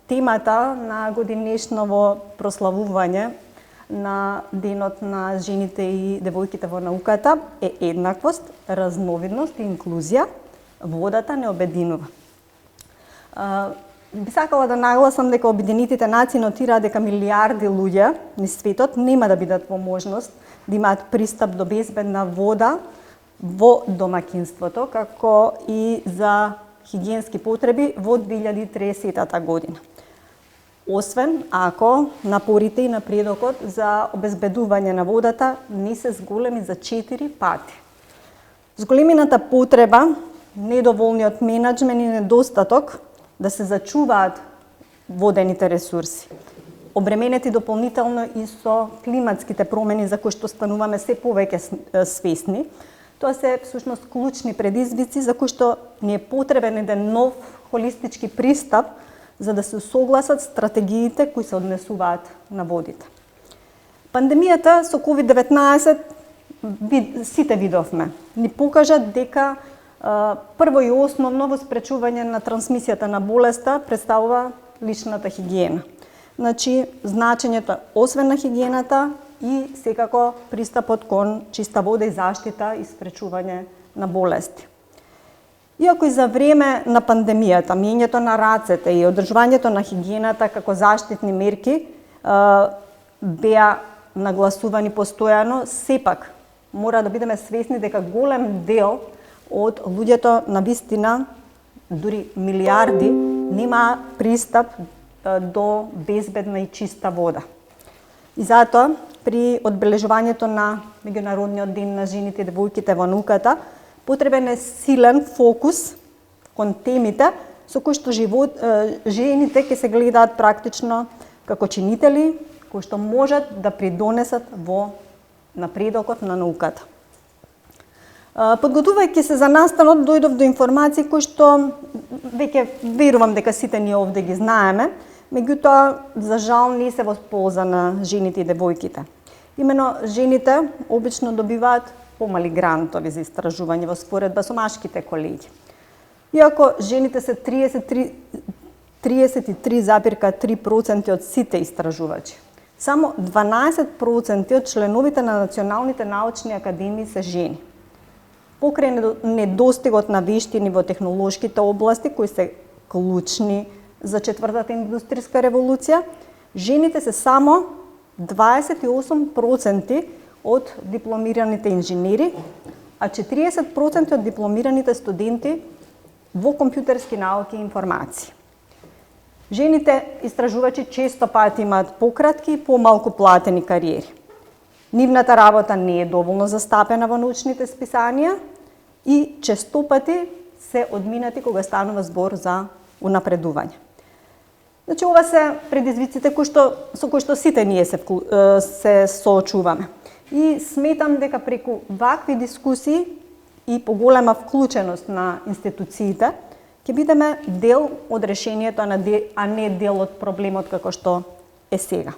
темата на годинешново прославување на Денот на жените и девојките во науката е еднаквост, разновидност и инклузија. Водата не обединува. Би сакала да нагласам дека Обединетите нации нотираат дека милиарди луѓе низ светот нема да бидат во можност да имаат пристап до безбедна вода во домаќинството, како и за хигиенски потреби во 2030 година. Освен ако напорите и напредокот за обезбедување на водата не се зголеми за 4 пати. Зголемената потреба, недоволниот менаџмент и недостаток да се зачуваат водените ресурси, обременети дополнително и со климатските промени за кои што стануваме се повеќе свесни, тоа се всушност клучни предизвици за кои што ни е потребен еден нов холистички пристап за да се согласат стратегиите кои се однесуваат на водите. Пандемијата со COVID-19 сите видовме ни покажа дека прво и основно во спречување на трансмисијата на болеста представува личната хигиена. Значи, значењето освен на хигиената и секако пристапот кон чиста вода и заштита и спречување на болести. Иако и за време на пандемијата, миењето на рацете и одржувањето на хигиената како заштитни мерки беа нагласувани постојано, сепак мора да бидеме свесни дека голем дел од луѓето на вистина, дури милиарди, нема пристап до безбедна и чиста вода. И затоа, при одбележувањето на Меѓународниот ден на жените и девојките во науката, потребен е силен фокус кон темите со кои што жените ќе се гледаат практично како чинители кои што можат да придонесат во напредокот на науката. Подготвувајќи се за настанот, дојдов до информации кои што веќе верувам дека сите ние овде ги знаеме, меѓутоа за жал не се во полза на жените и девојките. Имено жените обично добиваат помали грантови за истражување во споредба со машките колеги. Иако жените се 33,3% од сите истражувачи, само 12% од членовите на националните научни академии се жени. Покрај недостигот на вештини во технолошките области кои се клучни за четвртата индустријска револуција, жените се само 28% од дипломираните инженери, а 40% од дипломираните студенти во компјутерски науки и информации. Жените истражувачи често пати имаат пократки и помалку платени кариери. Нивната работа не е доволно застапена во научните списанија и честопати се одминати кога станува збор за унапредување. Значи, ова се предизвиците со кои што сите ние се соочуваме. И сметам дека преку вакви дискусии и поголема вклученост на институциите ќе бидеме дел од решението, а не дел од проблемот како што е сега.